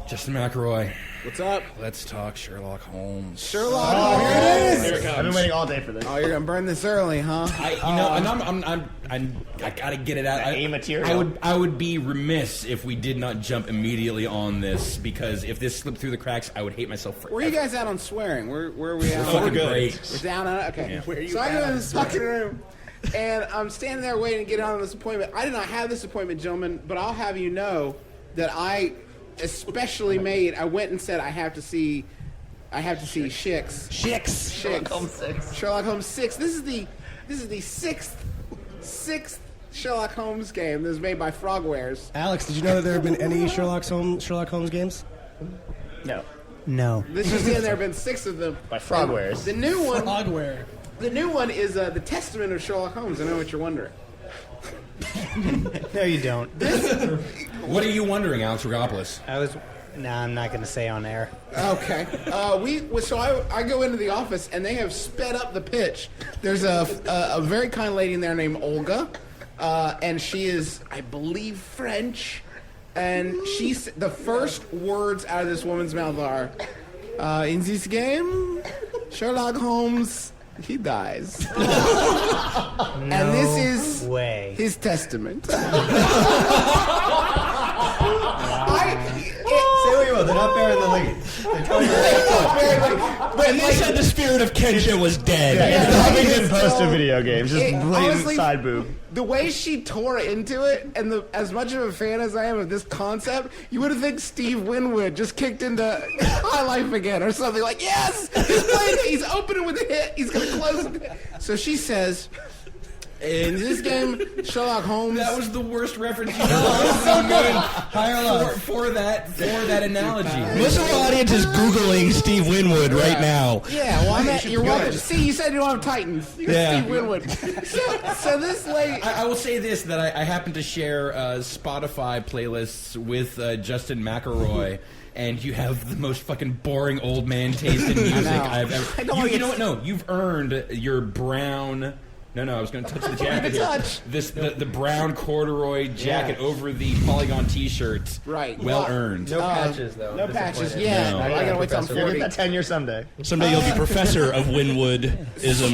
Justin McElroy. What's up? Let's talk Sherlock Holmes. Sherlock. Oh, here it is. Here it comes. I've been waiting all day for this. Oh, you're gonna burn this early, huh? I gotta get it out. A material. I would be remiss if we did not jump immediately on this, because if this slipped through the cracks, I would hate myself forever. Where are you guys at on swearing? Where are we at? Fucking great. We're down on it? Okay. Yeah. Where are you I go in this fucking room, and I'm standing there waiting to get on this appointment. I did not have this appointment, gentlemen, but I'll have you know that I especially I went and said I have to see Shix. Sherlock Holmes 6. This is the sixth Sherlock Holmes game that was made by Frogwares. Alex, did you know that there have been any Sherlock Holmes games? No. This is there have been 6 of them By Frogwares. The new one. Frogware. The new one is the Testament of Sherlock Holmes. I know what you're wondering. No, you don't. What are you wondering, Alex Rogopoulos? I'm not going to say on air. Okay. I go into the office and they have sped up the pitch. There's a very kind lady in there named Olga, and she is, I believe, French. And the first words out of this woman's mouth are, "In this game, Sherlock Holmes, he dies." And this is his testament. Say what you will, they're not bearing the lead. But they said the spirit of Kensha was dead. Huffington Post of video games, just blatant honestly, side boob. The way she tore into it, and as much of a fan as I am of this concept, you would have think Steve Winwood just kicked into High Life again or something. Like, yes, he's opening with a hit, he's going to close it. So she says, in this game, Sherlock Holmes. That was the worst reference you've ever made for that analogy. Most of our audience is Googling Steve Winwood right now. Yeah, well, you're welcome. See, you said you don't have Titans. You got Steve Winwood. So this lady. I will say this, that I happen to share Spotify playlists with Justin McElroy. And you have the most fucking boring old man taste in music I've ever. You know what? No, you've earned your brown. No, I was going to touch the jacket here. The brown corduroy jacket over the Polygon T-shirt. Right. Well earned. No patches, though. No patches. Yeah. No. I got to wait till I'm 40. You'll get that tenure someday. Someday you'll be professor of Winwoodism.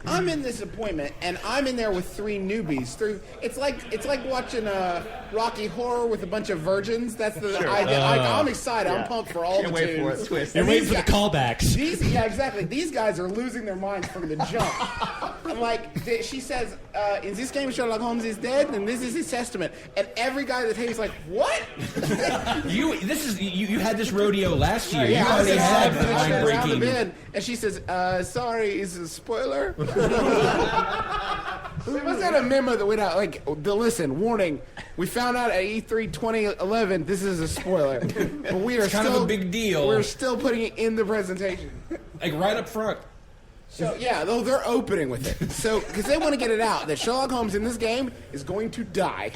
I'm in this appointment, and I'm in there with 3 newbies. It's like watching Rocky Horror with a bunch of virgins. That's the idea. I'm excited. Yeah. I'm pumped for all the tunes. For it. Twist. You're waiting for the callbacks. Exactly. These guys are losing their minds from the jump. I'm like, she says, in this game, Sherlock Holmes is dead, and this is his testament. And every guy that takes like, what? You had this rodeo last year. Yeah, you already had the around the line-breaking. bend, and she says, sorry, is it a spoiler? They must have had a memo that went out, like, listen, warning, we found out at E3 2011 this is a spoiler. But we are kind of a big deal. We're still putting it in the presentation. Like right up front. So, yeah, they're opening with it. So, because they want to get it out that Sherlock Holmes in this game is going to die.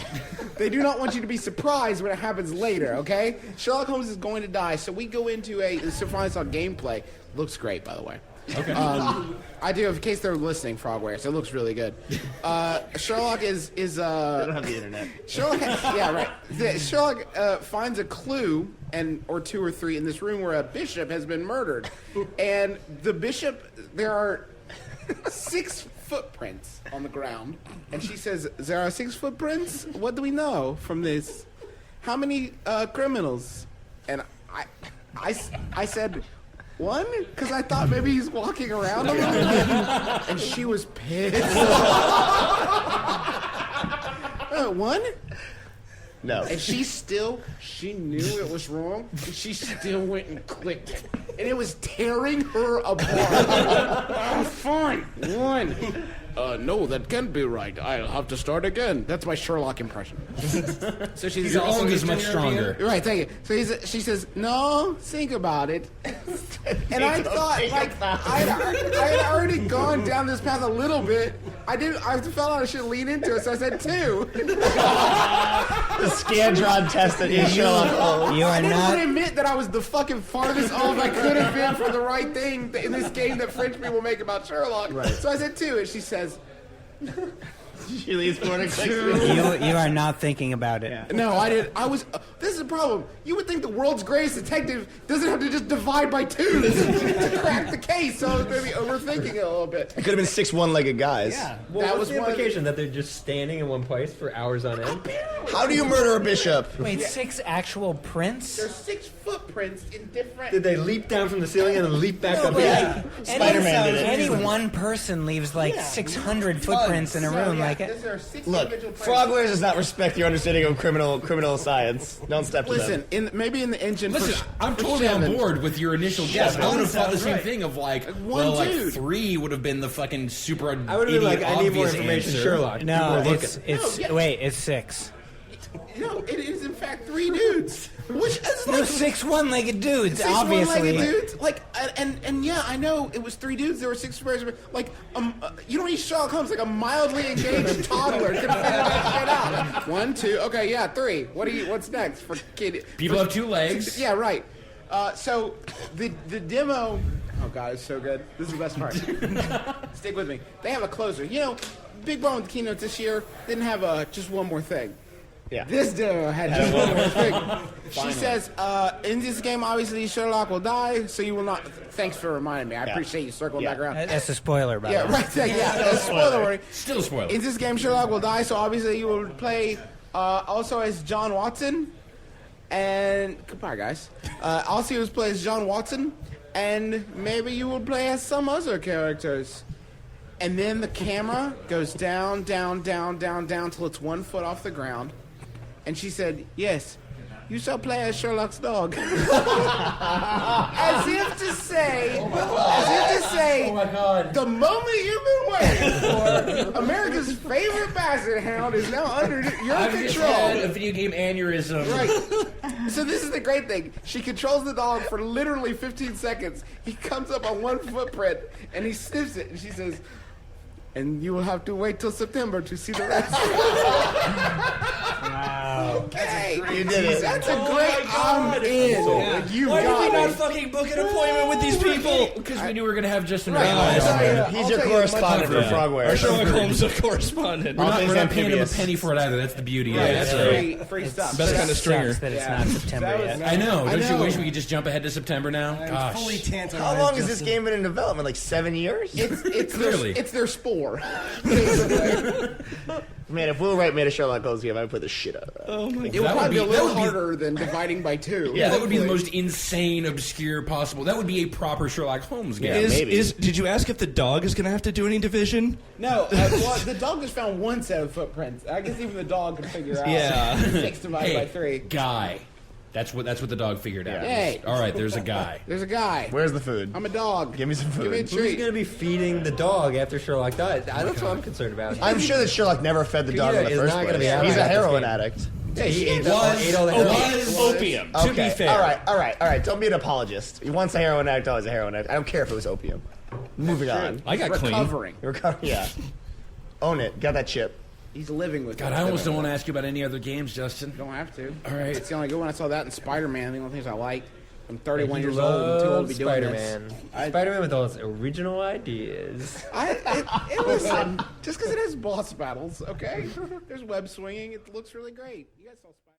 They do not want you to be surprised when it happens later, okay? Sherlock Holmes is going to die. So we go into finally saw gameplay. Looks great, by the way. Okay. I do, in case they're listening, Frogwares. It looks really good. Sherlock is They don't have the internet. Sherlock, yeah, right. Sherlock finds a clue, or 2 or 3, in this room where a bishop has been murdered, and the bishop. There are 6 footprints on the ground, and she says, "There are 6 footprints. What do we know from this? How many criminals?" And I said, 1, because I thought maybe he's walking around a little bit. And she was pissed. 1? No. And she knew it was wrong, and she still went and clicked it. And it was tearing her apart. Fine. 1. No, that can't be right. I'll have to start again. That's my Sherlock impression. So she's Your own is much stronger. Right, thank you. So she says, no, think about it. And I thought, like, I had already gone down this path a little bit. I felt like I should lean into it, so I said 2. The Scantron test that is Sherlock Holmes. You are I didn't not. want to admit that I was the fucking farthest off I could have been for the right thing in this game that French people make about Sherlock. Right. So I said 2, and she says, She leaves for it. You are not thinking about it. No, I did. I was. This is the problem. You would think the world's greatest detective doesn't have to just divide by two to crack the case. So I was maybe overthinking it a little bit. It could have been 6 one-legged guys. Yeah. That Well, was what's the one of the- implication that they're just standing in one place for hours on end? How do you murder a bishop? Wait, 6 actual prints? There's 6 footprints in different. Did they leap down from the ceiling and then leap back up again? Spider-Man did it. Any one person leaves like 600 footprints in a room. Like, There are 6 Look, individual prints. Frogwares does not respect your understanding of criminal science. Don't step to Listen, them. maybe in the engine. Listen, I'm for totally on 7. board with your initial guess. I would have thought the same right. thing of like, One well, dude. like 3 would have been the fucking super. I would have been like, I need more information, answer. Sherlock. no, People are looking. it's No, yeah. wait, it's 6. No, it is in fact 3 dudes. Which is No, like 6 one-legged dudes, 6 obviously. one-legged dudes. Like, and yeah, I know it was 3 dudes. There were 6 squares. Like, you don't need Sherlock Holmes. Like a mildly engaged toddler can figure that shit out. 1, 2. Okay, yeah, 3. What's next for kid? People have 2 legs. Yeah, right. So the demo. Oh god, it's so good. This is the best part. Stick with me. They have a closer. You know, big problem with the keynotes this year didn't have just one more thing. Yeah. This demo had just one more thing. She says, in this game, obviously Sherlock will die, so you will not. Thanks for reminding me. I appreciate you circling back around. That's a spoiler, by the Yeah, way. right. Yeah, spoiler warning. Still a spoiler. In this game, Sherlock will die, so obviously you will play also as John Watson. And goodbye, guys. Also, you will play as John Watson, and maybe you will play as some other characters. And then the camera goes down, down, down, down, down till it's 1 foot off the ground. And she said, "Yes, you shall play as Sherlock's dog." As if to say, Oh my god. the moment you've been waiting for, America's favorite basset hound is now under your I've just had a control. video game aneurysm. Right. So this is the great thing. She controls the dog for literally 15 seconds. He comes up on 1 footprint and he sniffs it, and she says, "And you will have to wait till September to see the rest." Wow. Okay, You did it. That's a great. I'm in. Like, you Why did got we not me. fucking book an appointment with these people? Because we knew we were gonna have Justin. Right. Bieber. Yeah. He's I'll your tell you correspondent for much Our Frogwares. Sherlock Holmes correspondent. All We're things not paying him a amphibious. penny for it either. That's the beauty of Right, it. that's So- free stuff. Best kind of stringer. Sucks that it's Yeah. not September That was yet. nice. I know. Don't you know. wish we could just jump ahead to September now? I'm Gosh. fully tantalized. How long has this Justin. game been in development? Like 7 years? It's Clearly. their spore. Basically. Man, if Will Wright made a Sherlock Holmes game, I would put the shit out of that. Oh my It would That would probably be a be- that little would be- harder than dividing by 2. Yeah, that would be the most insane, obscure possible. That would be a proper Sherlock Holmes game. Yeah, maybe. Did you ask if the dog is going to have to do any division? No, well, the dog just found 1 set of footprints. I guess even the dog can figure out. Yeah. 6 divided by 3. Guy. That's what the dog figured out. Hey. All right, there's a guy. There's a guy. Where's the food? I'm a dog. Give me some Give me a food. Who's treat. going to be feeding the dog after Sherlock dies? That's what I'm concerned about. I'm sure that Sherlock never fed the dog in Peter the is first not place. gonna be He's happy a about this heroin game. addict. Yeah, he ate Was all the heroin. opium. To be fair. All right. Don't be an apologist. Once a heroin addict, always a heroin addict. I don't care if it was opium. Moving on. I got clean. Recovering. Yeah. Own it. Got that chip. He's living with God, it. I almost don't want to ask you about any other games, Justin. Don't have to. All right. It's the only good one. I saw that in Spider-Man. The only things I like. I'm 31 He years old. I'm too old to be doing Spider-Man. this. Spider-Man with all his original ideas. Listen, just because it has boss battles, okay? There's web swinging. It looks really great. You guys saw Spider-